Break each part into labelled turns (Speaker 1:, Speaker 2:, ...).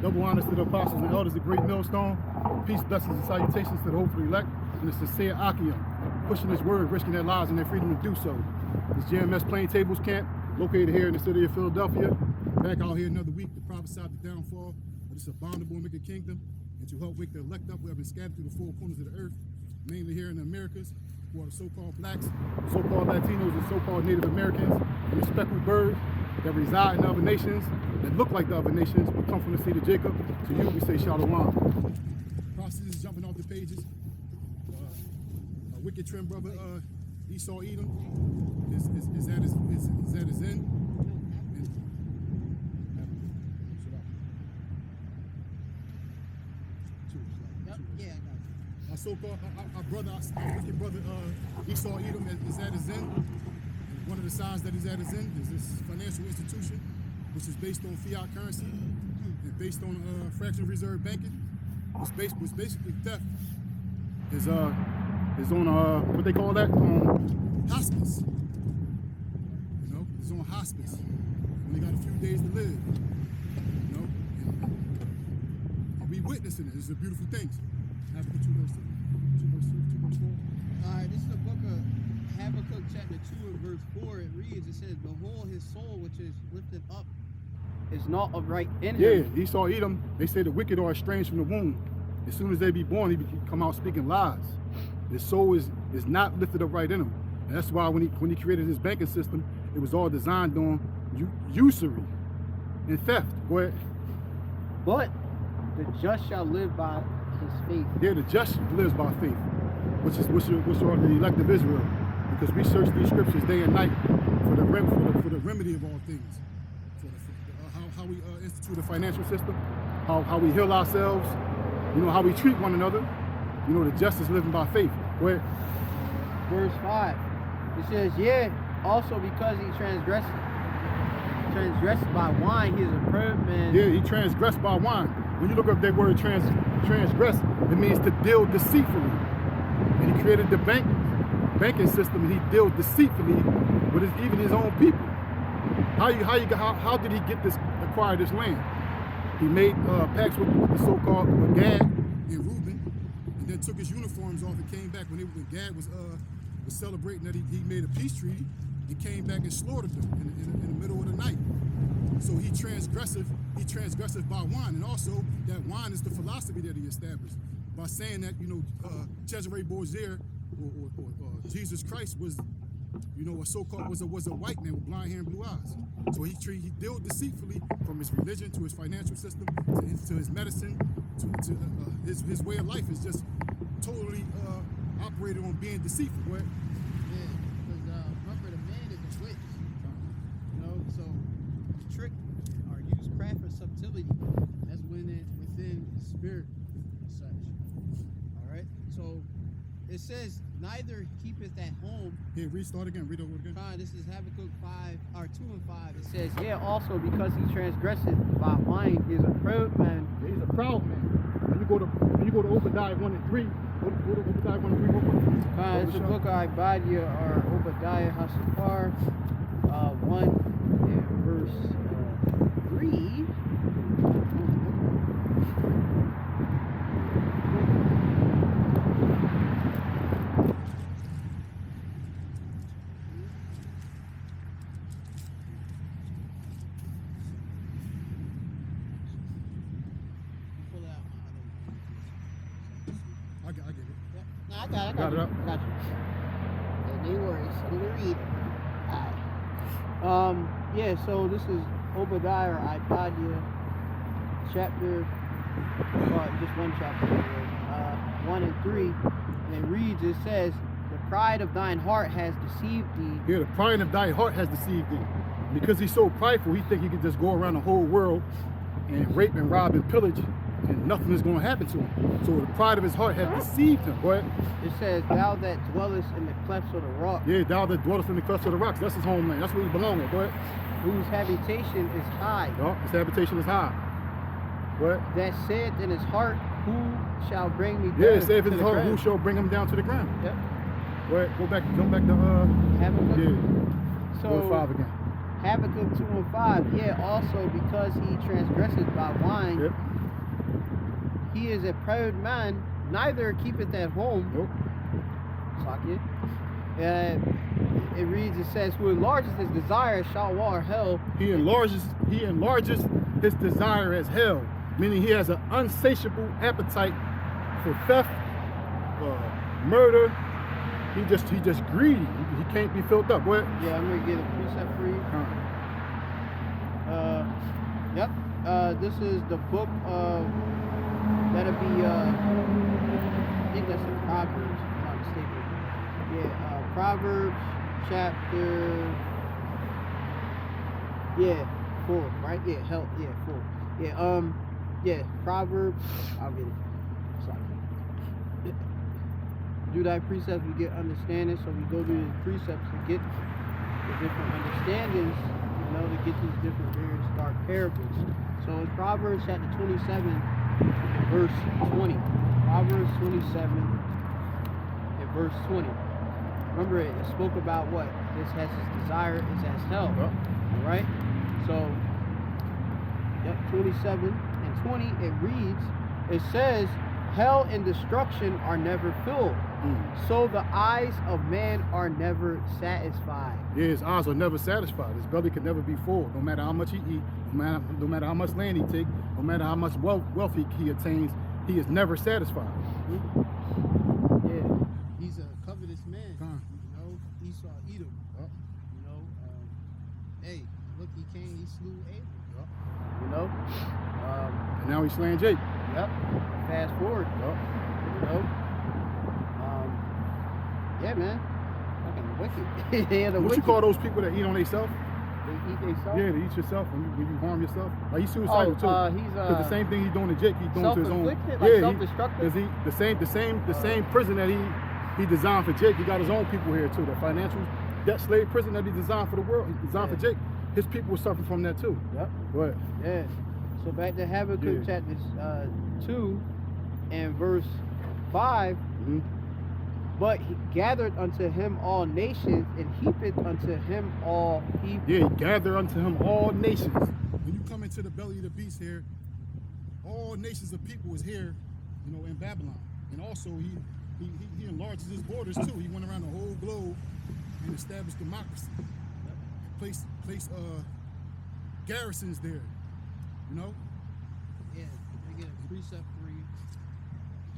Speaker 1: Double honors to the apostles and elders of Great Millstone. Peace, blessings, and salutations to the hopefully elect and the sincere Achaeum, pushing this word, risking their lives and their freedom to do so. This Gms Plaintables camp, located here in the city of Philadelphia. Back out here another week to prophesy the downfall of this abominable and wicked kingdom, and to help wake the elect up who have been scattered through the four corners of the earth, mainly here in the Americas, who are the so-called blacks, so-called Latinos, and so-called Native Americans, and the speckled birds that reside in other nations, that look like the other nations, but come from the seed of Jacob. To you, we say Shalom. Process is jumping off the pages. A wicked trim brother, Esau-Edom, is at his end. Our so-called, our wicked brother, Esau-Edom is at his end. And one of the signs that he's at his end is this financial institution, which is based on fiat currency and based on fractional reserve banking. It's basically theft. Is on what they call that? Hospice. You know, it's on hospice. Only got a few days to live. You know, and we witnessing it. It's a beautiful thing. Habakkuk 2 verse 4.
Speaker 2: All right, this is the book of Habakkuk chapter 2 and verse 4. It reads, it says, "Behold, his soul which is lifted up is not upright in him."
Speaker 1: Yeah, Esau-Edom, they say the wicked are estranged from the womb. As soon as they be born, he come out speaking lies. His soul is not lifted up right in him. And that's why when he created his banking system, it was all designed on usury and theft. Go ahead.
Speaker 2: But the just shall live by his faith.
Speaker 1: Yeah, the just lives by faith, which are the elect of Israel, because we search these scriptures day and night for the remedy of all things, how we institute a financial system, how we heal ourselves, you know, how we treat one another. You know, the just is living by faith. Go ahead.
Speaker 2: Verse 5. It says, "Yea, also because he transgressed by wine, he is a proud man."
Speaker 1: Yeah, he transgressed by wine. When you look up that word transgress, it means to deal deceitfully. And he created the banking system, and he dealt deceitfully with even his own people. How did he acquire this land? He made pacts with the so-called Gad and Reuben, and then took his uniforms off and came back when Gad was celebrating that he made a peace treaty. He came back and slaughtered them in the middle of the night. So he transgressive by wine, and also that wine is the philosophy that he established by saying that, you know, Cesare Borgia or Jesus Christ was, you know, was a white man with blonde hair and blue eyes. So he dealt deceitfully from his religion to his financial system to his medicine to his way of life is just totally operated on being deceitful. Right?
Speaker 2: Yeah, because remember, the man is a witch. You know, so trick or use craft or subtlety. That's within the spirit and such. All right. So it says, "Neither keepeth at home."
Speaker 1: Here, restart again. Read over again.
Speaker 2: This is Habakkuk 2 and 5. It says, "Yeah, also because he transgresseth by wine, he is a proud man."
Speaker 1: Yeah, he's a proud man. When you go to Obadiah 1 and 3. Go to Obadiah 1 and 3 real quick.
Speaker 2: It's the book of Obadiah or Obadiah Hasapar 1 and verse 3. I got it. Yeah, no worries. I'm gonna read. Yeah, so this is Obadiah or Obadiah chapter, just one chapter, 1 and 3, and it reads, it says, "The pride of thine heart has deceived thee."
Speaker 1: Yeah, the pride of thy heart has deceived thee. Because he's so prideful, he think he can just go around the whole world and rape and rob and pillage, and nothing is going to happen to him. So the pride of his heart has deceived him. Go ahead.
Speaker 2: It says, "Thou that dwellest in the clefts of the rock."
Speaker 1: Yeah, thou that dwellest in the clefts of the rocks. That's his homeland. That's where he belongs. Go ahead.
Speaker 2: "Whose habitation is high."
Speaker 1: No, his habitation is high. Go ahead.
Speaker 2: "That saith in his heart, Who shall bring me down?"
Speaker 1: Yeah, it saith in his heart, who shall bring him down to the ground.
Speaker 2: Yep.
Speaker 1: Go ahead. Jump back to
Speaker 2: Habakkuk.
Speaker 1: yeah.
Speaker 2: So
Speaker 1: Verse 5 again.
Speaker 2: Habakkuk 2 and 5. Yeah, also because he transgresseth by wine,
Speaker 1: Yep.
Speaker 2: he is a proud man, neither keepeth at home.
Speaker 1: Nope.
Speaker 2: Socket. It reads, it says, who enlarges his desire shall water hell.
Speaker 1: He enlarges his desire as hell, meaning he has an insatiable appetite for theft, murder. He just greedy. He can't be filled up. What?
Speaker 2: Yeah, I'm gonna get a precept for you. Yep. This is the book of, that'll be I think that's in Proverbs, if I'm not mistaken. Yeah, Proverbs chapter 4, right? Yeah, 4. Yeah, Proverbs, I'll get it. Sorry. Do thy precepts, we get understanding, so we go through the precepts to get the different understandings, you know, to get these different various dark parables. So in Proverbs chapter 27, verse 20. Proverbs 27 and verse 20. Remember it spoke about what? This has his desire is as hell. Alright? So, yep, 27 and 20, it reads, it says, hell and destruction are never filled. So the eyes of man are never satisfied.
Speaker 1: Yeah, his eyes are never satisfied. His belly can never be full. No matter how much he eat, no matter how much land he take, no matter how much wealth he attains, he is never satisfied.
Speaker 2: Yeah, he's a covetous man. You know, Esau, Edom. You know, hey, look, he came, he slew Abel. You know,
Speaker 1: and now he's slaying Jake.
Speaker 2: Yep. Fast forward. You know. Yeah, man. Fucking wicked. Yeah,
Speaker 1: what
Speaker 2: wicked.
Speaker 1: you call those people that eat on themselves?
Speaker 2: They eat themselves?
Speaker 1: Yeah, they eat yourself when you harm yourself. Like he's suicidal too.
Speaker 2: He's
Speaker 1: Because the same thing he's doing to Jake, he's doing to his own.
Speaker 2: Like self-destructive.
Speaker 1: The same prison that he designed for Jake, he got his own people here too. The financial debt slave prison that he designed for the world, he designed for Jake. His people were suffering from that too.
Speaker 2: Yep.
Speaker 1: What?
Speaker 2: Yeah. So back to Habakkuk chapter 2 and verse 5. But he gathered unto him all nations, and heapeth unto him all people.
Speaker 1: Yeah, he gathered unto him all nations. When you come into the belly of the beast here, all nations of people is here, you know, in Babylon. And also he enlarges his borders too. He went around the whole globe and established democracy. Place garrisons there. You know?
Speaker 2: Yeah, they get a precept for you.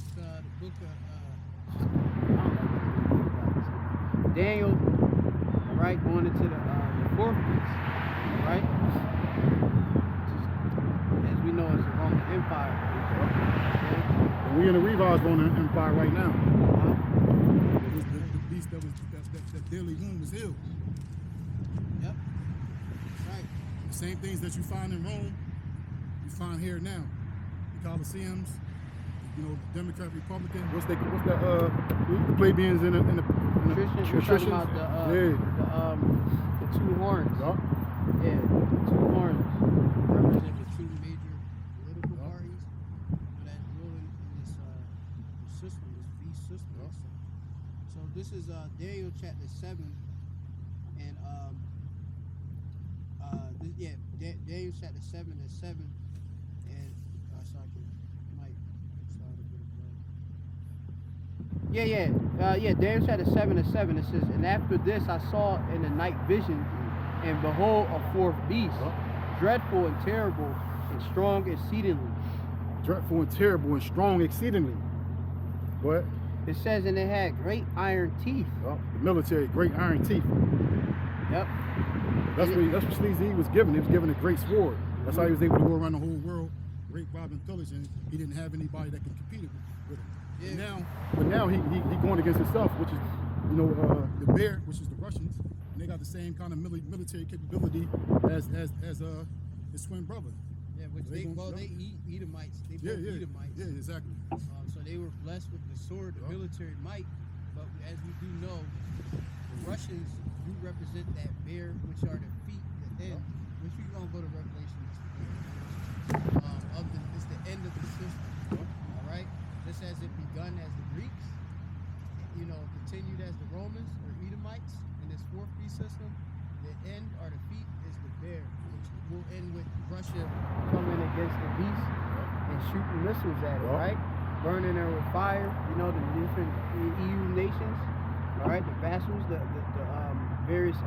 Speaker 2: It's the book of Daniel, right, going into the 4th beast, right? As we know, it's the Roman Empire.
Speaker 1: And we in the revised Roman Empire right now. The beast that daily womb was healed.
Speaker 2: Yep. Right.
Speaker 1: The same things that you find in Rome, you find here now. The Colosseums, you know, Democrat, Republican. What's the plebeians in the
Speaker 2: Christians. About the two horns. Yeah, the two horns represent the two major political parties that ruling in this system, this beast system. So this is Daniel chapter 7, and Daniel chapter 7 and 7, and so I might start a bit of Daniel chapter 7 and 7. It says, and after this I saw in the night vision, and behold, a fourth beast, dreadful and terrible, and strong exceedingly.
Speaker 1: Dreadful and terrible and strong exceedingly. What?
Speaker 2: It says, and it had great iron teeth.
Speaker 1: The military, great iron teeth.
Speaker 2: Yep.
Speaker 1: That's what Sleazy was given. He was given a great sword. That's how he was able to go around the whole world, rape, rob, and pillage, and he didn't have anybody that could compete with him. Yeah. But now he going against himself, which is, you know, the bear, which is the Russians, and they got the same kind of military capability as his twin brother.
Speaker 2: Yeah, which they eat Edomites. They both Edomites.
Speaker 1: Yeah, exactly.
Speaker 2: So they were blessed with the sword, the military might. But as we do know, the Russians do represent that bear, which are the feet, the end. Which we're gonna go to Revelation. It's the end of the system. All right. Just as it begun as the Greeks, you know, continued as the Romans or Edomites in this fourth beast system. The end or the feet is the will end with Russia coming against the beast and shooting missiles at it, right? Burning it with fire. You know, the different EU nations, all right, the vassals, the various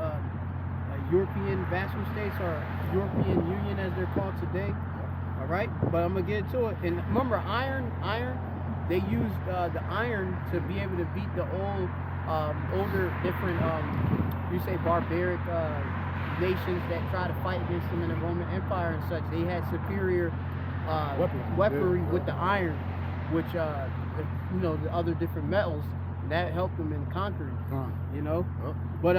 Speaker 2: European vassal states, or European Union as they're called today. All right, but I'm gonna get into it. And remember, iron. They used the iron to be able to beat the older, different, you say barbaric nations that try to fight against them in the Roman Empire and such. They had superior weaponry with the iron, which you know, the other different metals that helped them in conquering. You know, but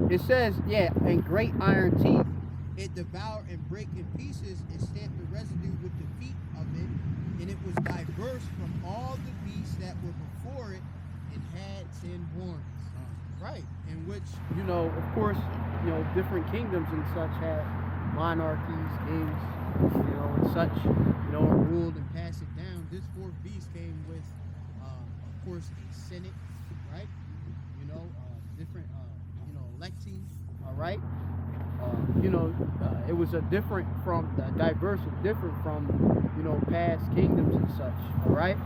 Speaker 2: it says, yeah, and great iron teeth. It devoured and break in pieces and stamped the residue with the feet of it, and it was diverse from all the beasts that were before it, and had 10 horns. Right, in which, you know, of course, you know, different kingdoms and such had monarchies, kings, you know, and such, you know, and ruled and passed it down. This fourth beast came with, of course, a senate, right? You know, different, you know, electing, all right? You know, it was a different from, diverse, different from, you know, past kingdoms and such, all right?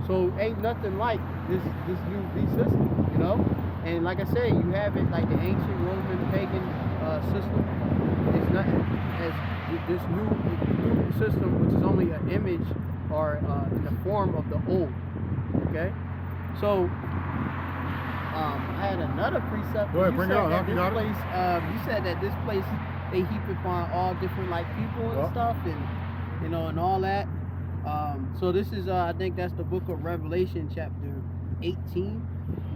Speaker 2: So ain't nothing like this new beast system, you know? And like I said, you have it like the ancient Roman pagan system. It's not as this new system, which is only an image or in the form of the old. Okay, so I had another precept.
Speaker 1: Go ahead, bring it on.
Speaker 2: You said that this place they heap upon all different like people and stuff, and you know, and all that. So this is I think that's the book of Revelation, chapter 18.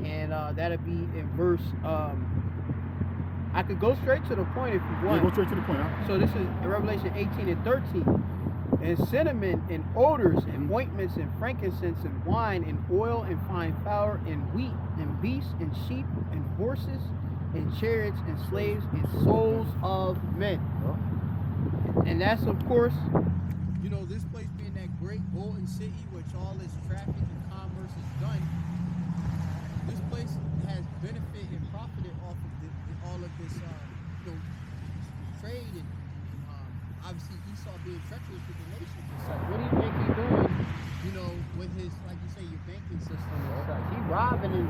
Speaker 2: And that'll be in verse, I could go straight to the point if you want.
Speaker 1: Yeah, go straight to the point, huh?
Speaker 2: So this is Revelation 18 and 13. And cinnamon and odors and ointments and frankincense and wine and oil and fine flour and wheat and beasts and sheep and horses and chariots and slaves and souls of men. And that's, of course, you know, this place being that great golden city which all its traffic and commerce is done. This place has benefited and profited off of all of this, you know, trade and obviously Esau being treacherous with the nation. It's like, what do you think he's doing? You know, with his, like you say, your banking system and stuff. He's robbing and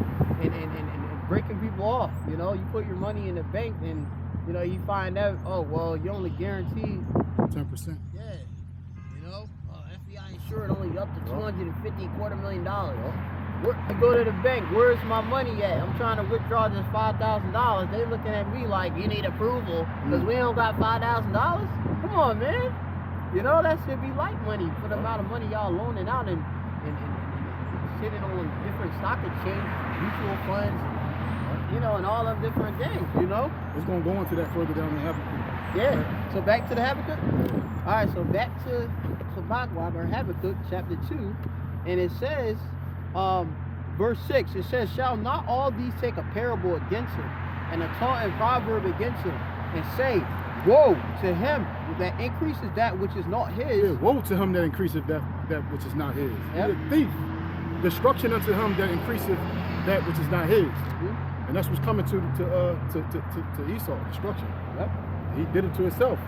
Speaker 2: breaking people off. You know, you put your money in the bank and you know you find out, oh well, you only guaranteed
Speaker 1: 10%.
Speaker 2: Yeah, you know, FBI insured only up to $250,000. You go to the bank, where's my money at? I'm trying to withdraw this $5,000. They looking at me like, you need approval because we don't got $5,000? Come on, man. You know, that should be light money for the amount of money y'all loaning out and sitting on different stock exchanges, mutual funds, you know, and all of different things, you know?
Speaker 1: It's going to go into that further down in Habakkuk.
Speaker 2: Yeah. So back to the Habakkuk? All right, so back to Habakkuk, or Habakkuk, chapter 2, and it says, verse 6, it says, shall not all these take a parable against him, and a taunt and proverb against him, and say, woe to him that increases that which is not his.
Speaker 1: Yeah, woe to him that increaseth that which is not his. Yep. He's a thief. Destruction unto him that increaseth that which is not his. Mm-hmm. And that's what's coming to Esau, destruction.
Speaker 2: Yep.
Speaker 1: He did it to himself.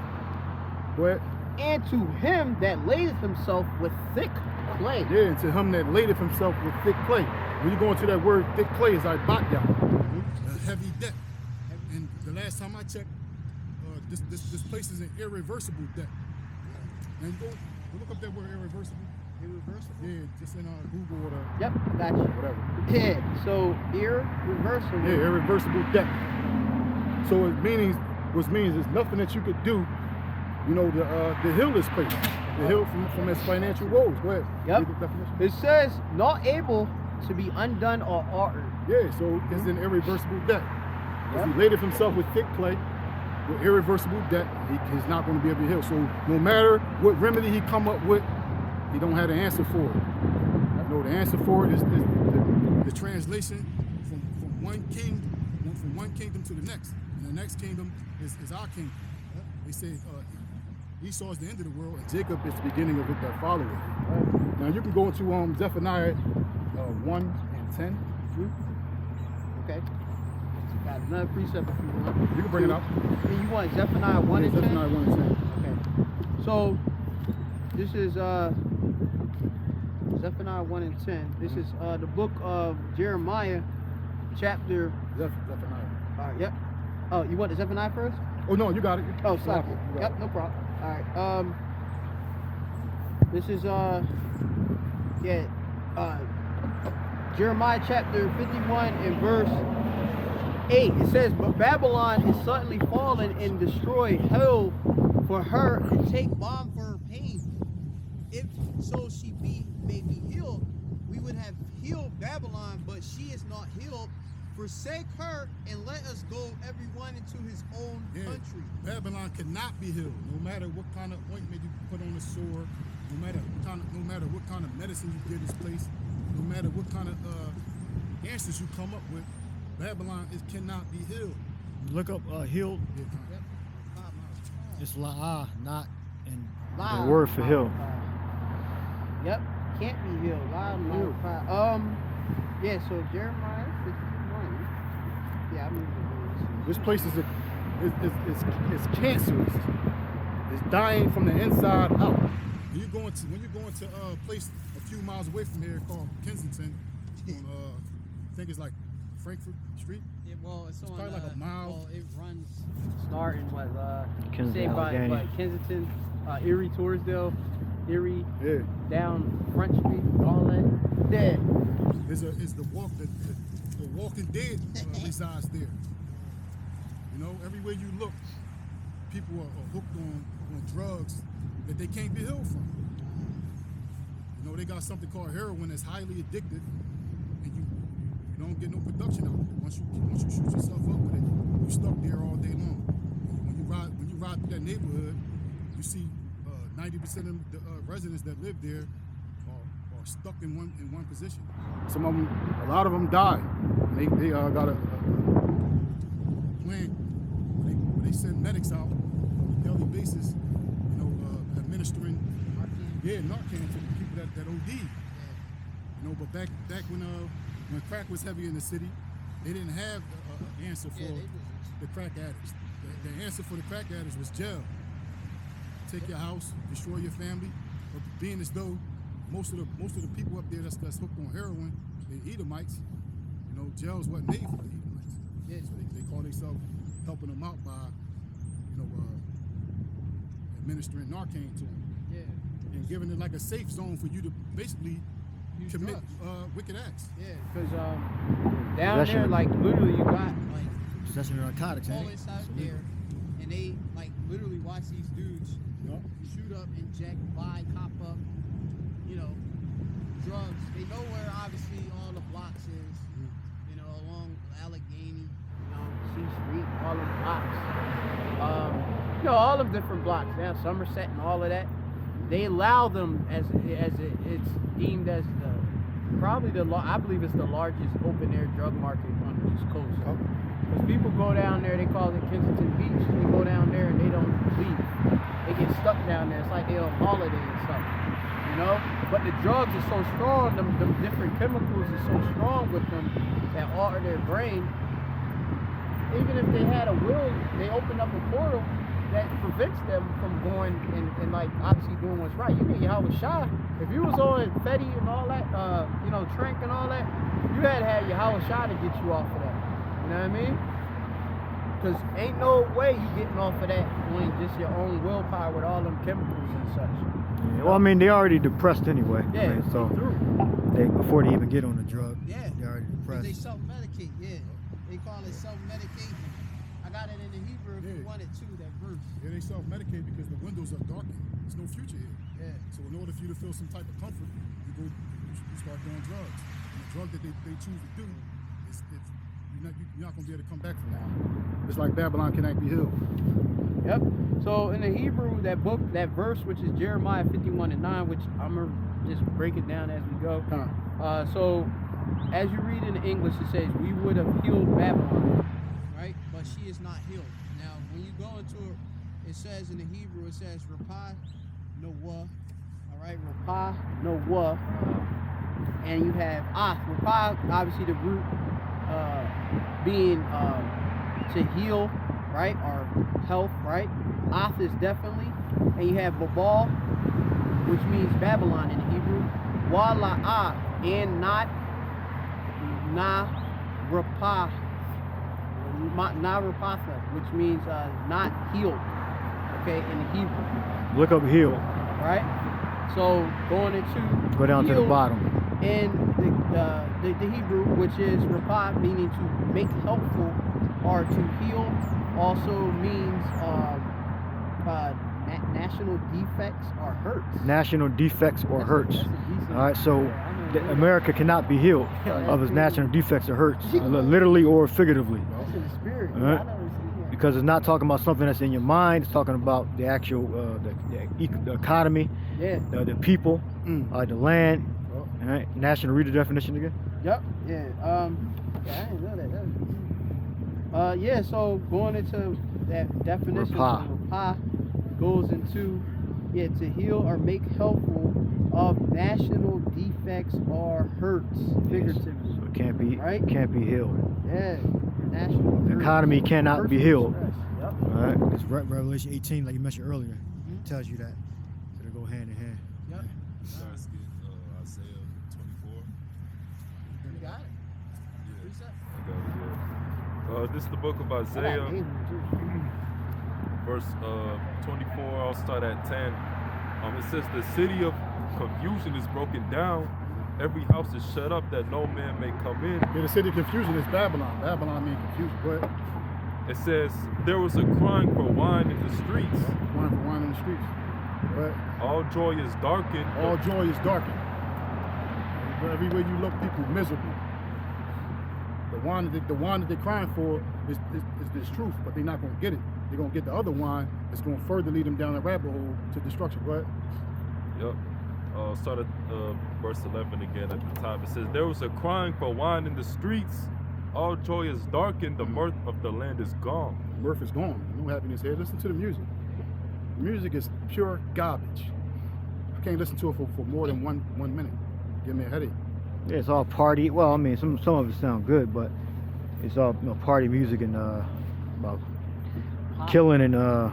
Speaker 1: Go ahead.
Speaker 2: And to him that ladeth himself with thick clay.
Speaker 1: Yeah, and to him that ladeth himself with thick clay. When you go into that word, thick clay is like bakya, a heavy debt. And the last time I checked, this place is an irreversible debt. And go look up that word, irreversible.
Speaker 2: Irreversible?
Speaker 1: Yeah, just in Google or
Speaker 2: yep, gotcha.
Speaker 1: Whatever.
Speaker 2: Yeah, so irreversible.
Speaker 1: Yeah, irreversible debt. So it means is nothing that you could do. You know, the hill is placed. The hill from its financial woes. Go ahead.
Speaker 2: Yep. It says not able to be undone or altered.
Speaker 1: Yeah, so it's an irreversible debt. Yep. If he laid it himself with thick clay, with irreversible debt, he's not going to be able to heal. So no matter what remedy he come up with, he don't have the answer for it. No, the answer for it is the translation from one kingdom to the next. And the next kingdom is our kingdom. Yep. They say Esau is the end of the world, and Jacob is the beginning of it that follow it. Right. Now you can go into Zephaniah 1 and 10.
Speaker 2: Okay. Got another precept if you want.
Speaker 1: You can bring it up.
Speaker 2: You want Zephaniah 1 and 10?
Speaker 1: Zephaniah 1 and 10.
Speaker 2: Okay. So this is Zephaniah 1 and 10. This is the book of Jeremiah, chapter.
Speaker 1: Zephaniah.
Speaker 2: Yep. Oh, you want the Zephaniah first?
Speaker 1: Oh no, you got it.
Speaker 2: Oh, sorry.
Speaker 1: You got
Speaker 2: Yep,
Speaker 1: it.
Speaker 2: no problem. All right. This is Jeremiah chapter 51 and verse 8. It says, "But Babylon is suddenly fallen and destroyed. Hell for her and take balm for her pain. If so she may be healed, we would have healed Babylon, but she is not healed. Forsake her and let us go everyone into his own country."
Speaker 1: Babylon cannot be healed, no matter what kind of ointment you put on the sore, no matter what kind of medicine you give this place, no matter what kind of answers you come up with. Babylon cannot be healed.
Speaker 3: Look up healed.
Speaker 1: Yeah,
Speaker 2: Yep.
Speaker 3: It's la'ah, not in
Speaker 2: Loud.
Speaker 3: the word for heal.
Speaker 2: Yep. Can't be healed. Loud and loud cry. Yeah, so Jeremiah 51. Yeah, I remember
Speaker 1: This place is cancerous. It's dying from the inside out. When you're going to a place a few miles away from here called Kensington, on I think it's like Frankfurt Street.
Speaker 2: Yeah, well, it's on,
Speaker 1: probably like a mile.
Speaker 2: Well, it runs starting what
Speaker 3: Kensington,
Speaker 2: say by
Speaker 3: Allegheny.
Speaker 2: Kensington, Erie, Torresdale, Erie,
Speaker 1: Yeah.
Speaker 2: down Front Street, all that. There.
Speaker 1: Is the Walking Dead resides there. You know, everywhere you look, people are hooked on drugs that they can't be healed from. You know, they got something called heroin that's highly addictive, and you don't get no production out of it. Once you shoot yourself up with it, you stuck there all day long. When you ride through that neighborhood, you see 90% of the residents that live there are stuck in one position. Some of them, a lot of them die. They got a plan where they send medics out on a daily basis, you know, administering Narcan to the people that OD. You know, but back when crack was heavy in the city, they didn't have an answer for the crack addicts. The answer for the crack addicts was jail. Take your house, destroy your family. But being as though most of the people up there that's hooked on heroin, they Edomites, you know, jails wasn't made for the Edomites.
Speaker 2: Yeah.
Speaker 1: So they call themselves helping them out by, you know, administering Narcan to them.
Speaker 2: Yeah.
Speaker 1: And giving it like a safe zone for you to basically commit wicked acts.
Speaker 2: Yeah, because down
Speaker 3: Possession.
Speaker 2: there, like literally, you got like
Speaker 3: possession of narcotics,
Speaker 2: all
Speaker 3: ain't it?
Speaker 2: inside there, and they like literally watch these dudes
Speaker 1: Yup.
Speaker 2: shoot up, inject, buy, cop up, you know, drugs. They know where obviously all the blocks is, you know, along Allegheny, you know, C Street, all the blocks. You know, all of different blocks. Now Somerset and all of that. They allow them as it's deemed as I believe it's the largest open air drug market on the East Coast. Because people go down there, they call it Kensington Beach. They go down there and they don't leave. They get stuck down there. It's like they're on holiday and stuff, you know. But the drugs are so strong, them different chemicals are so strong with them that alter their brain. Even if they had a will, they open up a portal that prevents them from going and like obviously doing what's right. You need Yahushua. If you was on Fetty and all that, you know, Trank and all that, you had to have your Yahushua to get you off of that. You know what I mean? Because ain't no way you getting off of that when just your own willpower with all them chemicals and such.
Speaker 3: Yeah, well, I mean, they already depressed anyway.
Speaker 2: Yeah,
Speaker 3: I mean, so before they even get on the drug,
Speaker 2: yeah,
Speaker 3: they already depressed.
Speaker 2: they self-medicate. Yeah, they call it self-medication. I got it in the Hebrew if you wanted to, that verse.
Speaker 1: Yeah, they self-medicate because the windows are darkened. There's no future here.
Speaker 2: Yeah.
Speaker 1: So in order for you to feel some type of comfort, you start doing drugs. And the drug that they choose to do is you're not going to be able to come back from that. It's like Babylon cannot be healed.
Speaker 2: Yep. So in the Hebrew, that book, that verse, which is Jeremiah 51:9, which I'm gonna just break it down as we go. So as you read in the English, it says, "We would have healed Babylon," right? But she is not healed. Now, when you go into it, it says in the Hebrew, it says Rapah Noah. All right, Rapah Noah, and you have Rapah, obviously the root being to heal, right, or health, right? Ath is definitely, and you have Babal, which means Babylon in Hebrew. Wala'ah and not Narapatha, which means not healed. Okay, in the Hebrew.
Speaker 3: Look up heal.
Speaker 2: Right. So going into
Speaker 3: Go down to the
Speaker 2: heal
Speaker 3: bottom.
Speaker 2: in the Hebrew, which is rapah, meaning to make helpful or to heal, also means national defects or hurts.
Speaker 3: National defects or hurts.
Speaker 2: That's a decent-
Speaker 3: All right, so
Speaker 2: yeah, I know.
Speaker 3: America cannot be healed of its national defects or hurts, literally or figuratively.
Speaker 2: That's in the spirit.
Speaker 3: All right.
Speaker 2: I never seen that.
Speaker 3: Because it's not talking about something that's in your mind. It's talking about the actual the economy,
Speaker 2: Yeah.
Speaker 3: the people, the land.
Speaker 1: Oh.
Speaker 3: All right. National. Read the definition again.
Speaker 2: Yep. Yeah. Yeah, I didn't know that. Yeah. So going into that definition,
Speaker 3: Rapah.
Speaker 2: rapah goes into to heal or make helpful of national defects or hurts, figuratively.
Speaker 3: So it can't be
Speaker 2: Right?
Speaker 3: can't be healed.
Speaker 2: Yeah. National.
Speaker 3: The
Speaker 2: hurts.
Speaker 3: economy cannot be
Speaker 2: Personal
Speaker 3: healed.
Speaker 2: stress. Yep.
Speaker 3: All right.
Speaker 4: It's Revelation 18, like you mentioned earlier,
Speaker 2: Mhm.
Speaker 4: tells you that. So they go hand in hand.
Speaker 2: Yep.
Speaker 5: Guys get Isaiah 24.
Speaker 2: You got it.
Speaker 5: Yeah,
Speaker 2: Precept.
Speaker 5: I got it, yeah. This is the book of
Speaker 2: I got
Speaker 5: Isaiah,
Speaker 2: Abram, too.
Speaker 5: verse 24. I'll start at 10. It says, the city of confusion is broken down. Every house is shut up that no man may come in.
Speaker 1: Yeah, the city of confusion is Babylon. Babylon means confusion. Go ahead.
Speaker 5: It says, there was a crying for wine in the streets.
Speaker 1: Wine for wine in the streets. Go ahead.
Speaker 5: All joy is darkened.
Speaker 1: All joy is darkened. Everywhere you look, people miserable. The wine that they're crying for is this truth, but they're not going to get it. They're going to get the other wine that's going to further lead them down the rabbit hole to destruction. Go ahead.
Speaker 5: Yep. Start at verse 11 again at the top. It says, there was a crying for wine in the streets. All joy is darkened. The mirth of the land is gone.
Speaker 1: Mirth is gone. No happiness here. Listen to the music. The music is pure garbage. I can't listen to it for more than one minute. Give me a headache.
Speaker 3: Yeah, it's all party. Well, I mean, some of it sound good, but it's all party music and about killing and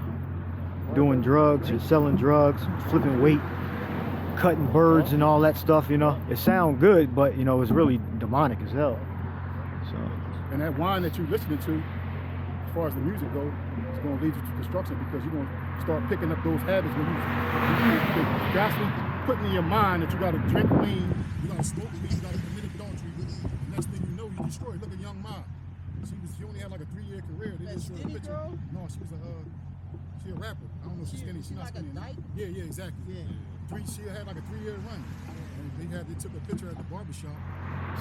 Speaker 3: doing drugs and selling drugs, flipping weight, cutting birds and all that stuff. It sound good, but it's really demonic as hell. So
Speaker 1: And that wine that you're listening to, as far as the music goes, is going to lead you to destruction because you're going to start picking up those habits when you constantly putting in your mind that you got to drink lean, you got to smoke weed, you got to commit adultery. The next thing you know, you destroy. Look at young Ma. She only had like a 3-year career. They
Speaker 2: That
Speaker 1: just showed a
Speaker 2: skinny
Speaker 1: picture.
Speaker 2: girl?
Speaker 1: No, she was she a rapper. I don't know if she's skinny. She's not
Speaker 2: like a
Speaker 1: skinny.
Speaker 2: dyke?
Speaker 1: Yeah, exactly.
Speaker 2: Yeah.
Speaker 1: She had like a 3-year run. And they took a picture at the barbershop.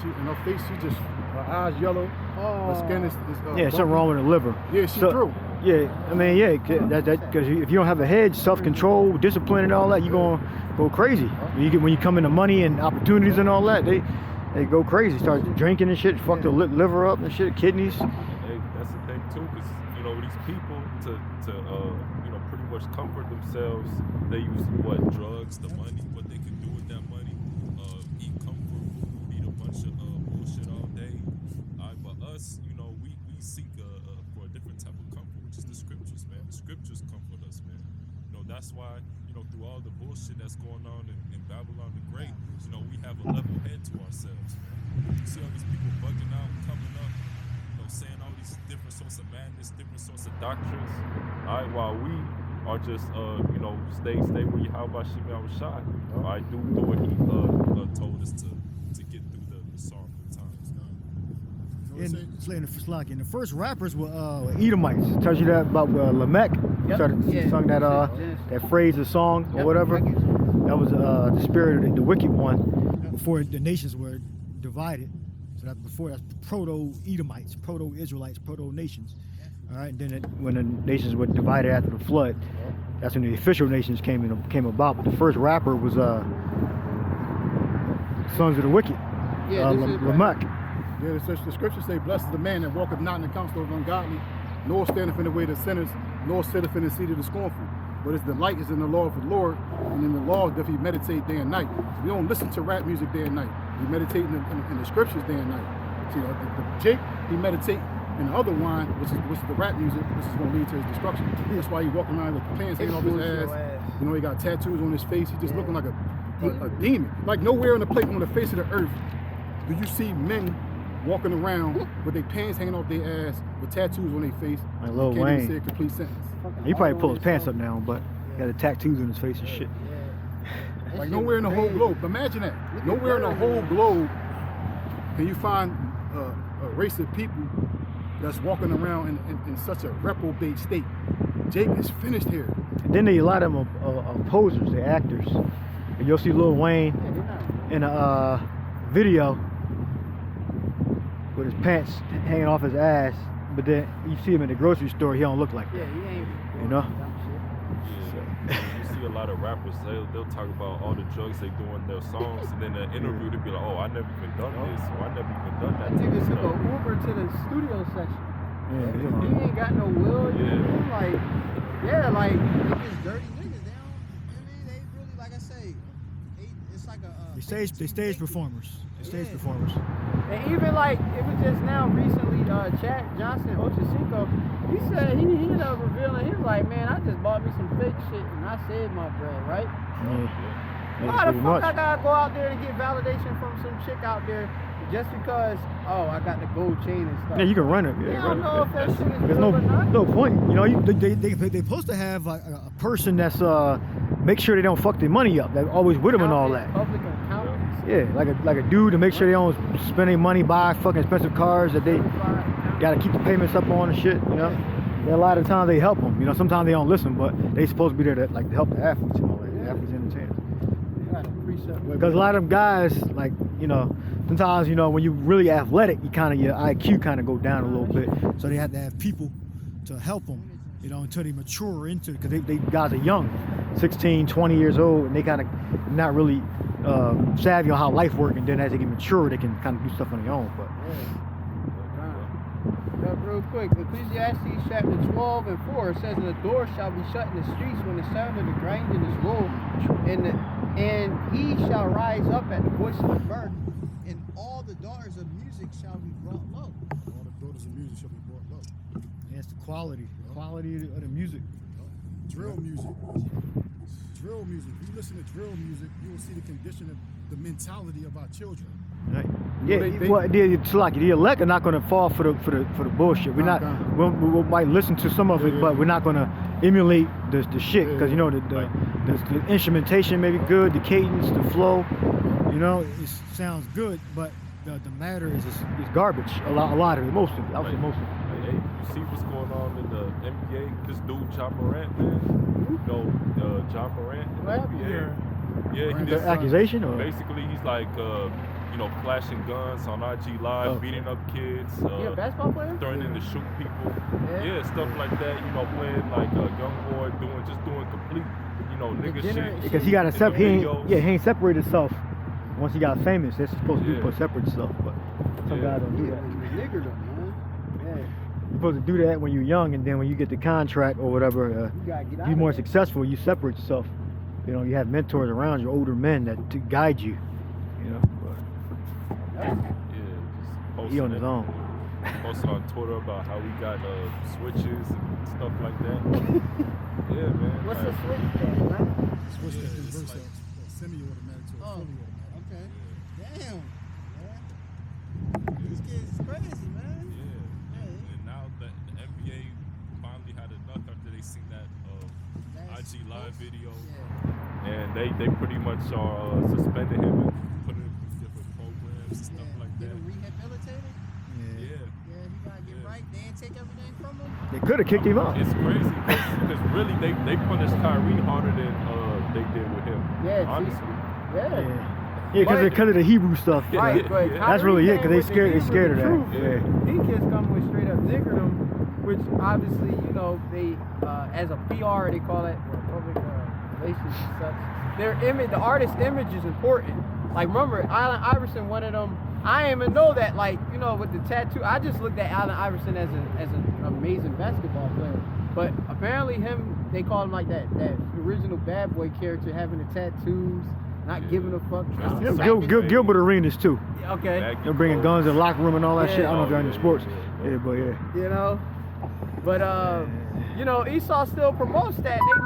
Speaker 1: And her face, her eyes yellow. Her skin is
Speaker 3: yeah, something wrong with the liver.
Speaker 1: Yeah, she
Speaker 3: So-
Speaker 1: through.
Speaker 3: Yeah, I mean, yeah, because if you don't have a hedge, self-control, discipline, and all that, you're gonna go crazy. When you come into money and opportunities and all that, they go crazy. Start drinking and shit, fuck the liver up and shit, kidneys.
Speaker 5: Hey, that's the thing too, because these people to pretty much comfort themselves, they use drugs, the money, what they can do with that money, eat comfort food, eat a bunch of bullshit all day. But us, we seek for a different type of comfort, which is the scriptures, man. The scriptures comfort us, man. That's why through all the bullshit that's going on in Babylon the Great, we have a level head to ourselves, man. You see all these people bugging out, coming up, saying all these different sorts of madness, different sorts of doctrines. All right, while we are just, stay where Yakalba Shimei-Shai. All right, do what he told us to get through the sorrowful times.
Speaker 4: In the first rappers were
Speaker 3: Edomites. Tells you that about Lamech.
Speaker 2: Yep.
Speaker 3: Sung that that phrase, the song or
Speaker 2: Yep,
Speaker 3: whatever.
Speaker 2: I get you.
Speaker 3: That was the spirit of the wicked one.
Speaker 4: before the nations were divided. So that's proto-Edomites, proto-Israelites, proto-nations. All right, and then
Speaker 3: When the nations were divided after the flood, that's when the official nations came about. But the first rapper was sons of the wicked,
Speaker 2: Yeah, this is
Speaker 3: Lamech.
Speaker 1: Yeah, the scriptures say, blessed is the man that walketh not in the counsel of ungodly, nor standeth in the way of sinners, nor sitteth in the seat of the scornful. But his delight is in the law of the Lord, and in the law doth he meditate day and night. We don't listen to rap music day and night. We meditate in the scriptures day and night. See, the Jake, he meditate And the other wine, which is the rap music, this is going to lead to his destruction. That's why he walking around with pants hanging off his ass. You know, he got tattoos on his face. He just looking like a demon. Like nowhere on the face of the earth do you see men walking around with their pants hanging off their ass with tattoos on their face.
Speaker 3: Like Lil
Speaker 1: can't
Speaker 3: Wayne.
Speaker 1: even say a complete sentence.
Speaker 3: He probably pulled his pants up now, but he got the tattoos on his face and shit.
Speaker 1: Like nowhere in the whole globe. Imagine that. Nowhere in the whole globe can you find a race of people that's walking around in such a reprobate state. Jake is finished here.
Speaker 3: And then a lot of them are posers, they're actors. And you'll see Lil Wayne in a video with his pants hanging off his ass, but then you see him in the grocery store, he don't look like that.
Speaker 2: Yeah, he ain't.
Speaker 3: You know?
Speaker 5: Yeah. You see a lot of rappers, they'll talk about all the drugs they do in their songs, and then in the interview they'll be like, oh, I never even done this, or I never even done that.
Speaker 2: I think
Speaker 5: type of
Speaker 2: it's took
Speaker 5: stuff.
Speaker 2: an Uber to the studio section.
Speaker 3: Yeah,
Speaker 2: He ain't got no will. You know what I mean? Like niggas, dirty niggas. They don't. I mean, they really, like I say, it's like a.
Speaker 4: They stage performers. They stage performers.
Speaker 2: And even like it was just now recently, Chad Johnson Ochocinco, he said he ended up revealing, he was like, man, I just bought me some fake shit and I saved my bread, right?
Speaker 3: Yeah,
Speaker 2: Why the
Speaker 3: pretty
Speaker 2: fuck
Speaker 3: much.
Speaker 2: I gotta go out there and get validation from some chick out there just because, oh, I got the gold chain and stuff?
Speaker 3: Yeah, you can run it.
Speaker 2: I
Speaker 3: Yeah,
Speaker 2: don't know if that shit is
Speaker 3: There's
Speaker 2: real or not.
Speaker 3: no point. You know,
Speaker 4: They supposed to have a person that's make sure they don't fuck their money up. They're always with them and all that.
Speaker 2: Public accountants.
Speaker 3: Yeah, like a dude to make sure they don't spend their money buy fucking expensive cars that they gotta keep the payments up on and shit. You know, and a lot of times they help them. You know, sometimes they don't listen, but they supposed to be there to like help the athletes and all that. The athletes entertainers. Because a lot of them guys, like, you know, sometimes, you know, when you're really athletic, your IQ kind of go down a little bit.
Speaker 4: So they have to have people to help them, you know, until they mature into it.
Speaker 3: Because they guys are young, 16, 20 years old, and they kind of not really savvy on how life works. And then as they get mature, they can kind of do stuff on their own. But
Speaker 2: Real quick, Ecclesiastes chapter 12 and 4 says, and the door shall be shut in the streets when the sound of the grinding is rolled, and he shall rise up at the voice of the bird, and all the daughters of music shall be brought low.
Speaker 1: All the daughters of music shall be brought low.
Speaker 4: That's the quality of the music.
Speaker 1: Drill music. Drill music. If you listen to drill music, you will see the condition of the mentality of our children.
Speaker 3: right.
Speaker 1: You
Speaker 3: Yeah,
Speaker 1: know,
Speaker 3: the elect are not going to fall for the bullshit. We're not. We might listen to some of it, but we're not going to emulate the shit because you know the instrumentation may be good, the cadence, the flow.
Speaker 4: You know, it sounds good, but the matter is
Speaker 3: Garbage. A lot of it, most of it. I would say most of it.
Speaker 5: Hey, you see what's going on in the NBA? This dude, John Morant, man. You know, John Morant in the
Speaker 2: What happened
Speaker 5: NBA.
Speaker 2: here?
Speaker 5: Yeah, he
Speaker 3: The
Speaker 5: just
Speaker 3: accusation or
Speaker 5: basically he's like, you know, flashing guns on IG Live,
Speaker 3: Oh.
Speaker 5: beating up kids,
Speaker 2: You a basketball player?
Speaker 5: threatening to shoot people.
Speaker 2: Yeah.
Speaker 5: Yeah, stuff like that. You know, playing like a young boy, doing complete, you know, nigga
Speaker 2: Degenerate
Speaker 5: shit.
Speaker 3: because he got to
Speaker 5: In the
Speaker 3: he
Speaker 5: videos.
Speaker 3: ain't separated himself. Once he got famous, that's supposed to be
Speaker 5: Yeah.
Speaker 3: for separate stuff, but some
Speaker 5: Yeah.
Speaker 3: guys don't do
Speaker 2: Yeah,
Speaker 3: that.
Speaker 2: nigger though, man. Yeah,
Speaker 3: You're supposed to do that when you're young, and then when you get the contract or whatever,
Speaker 2: you gotta get out
Speaker 3: you're
Speaker 2: of
Speaker 3: more
Speaker 2: there.
Speaker 3: successful. You separate yourself. You know, you have mentors around you, older men that to guide you. You know,
Speaker 5: Yeah, just
Speaker 3: he on his own.
Speaker 5: Posted on Twitter about how he got switches and stuff like that. Yeah, man.
Speaker 2: What's
Speaker 5: like,
Speaker 2: the switch thing, man?
Speaker 1: Switch
Speaker 5: Yeah,
Speaker 1: that
Speaker 5: it's
Speaker 1: converse
Speaker 5: like-
Speaker 1: a semi-automatic to a
Speaker 2: Oh.
Speaker 1: fully automatic.
Speaker 2: Okay. Damn. Man. These kids is crazy, man.
Speaker 5: Yeah, and now the NBA finally had enough after they seen that
Speaker 2: That's
Speaker 5: IG Live
Speaker 2: close.
Speaker 5: video,
Speaker 2: Yeah.
Speaker 5: and they pretty much are suspending him and putting him through different programs and stuff like
Speaker 2: Get
Speaker 5: that.
Speaker 2: him rehabilitated.
Speaker 5: Yeah,
Speaker 2: Yeah, he gotta get
Speaker 5: Yeah.
Speaker 2: right. They ain't take everything from him.
Speaker 3: They could have kicked him out.
Speaker 5: it's crazy because really they punished Kyrie harder than they did with him.
Speaker 2: Yeah,
Speaker 5: honestly.
Speaker 2: Yeah.
Speaker 3: Yeah, because of the Hebrew stuff.
Speaker 5: Yeah,
Speaker 2: Right,
Speaker 5: yeah,
Speaker 2: but
Speaker 5: yeah.
Speaker 3: That's really it, 'cause
Speaker 2: Kyrie
Speaker 3: they
Speaker 2: came
Speaker 3: scared-
Speaker 2: with
Speaker 3: they scared of
Speaker 2: the
Speaker 3: that.
Speaker 2: truth.
Speaker 3: Yeah.
Speaker 2: These kids come with straight up niggering them, which obviously, you know, they as a PR they call it, or public relations and such. Their image, the artist's image is important. Like remember, Allen Iverson, one of them. I didn't even know that. Like you know, with the tattoo, I just looked at Allen Iverson as an amazing basketball player. But apparently, they call him like that original bad boy character, having the tattoos not giving a fuck.
Speaker 3: Gilbert arenas too.
Speaker 2: Okay.
Speaker 3: They're bringing guns in the locker room and all that shit. I don't know if you're into sports. Yeah, but yeah.
Speaker 2: You know, but you know, Esau still promotes that. They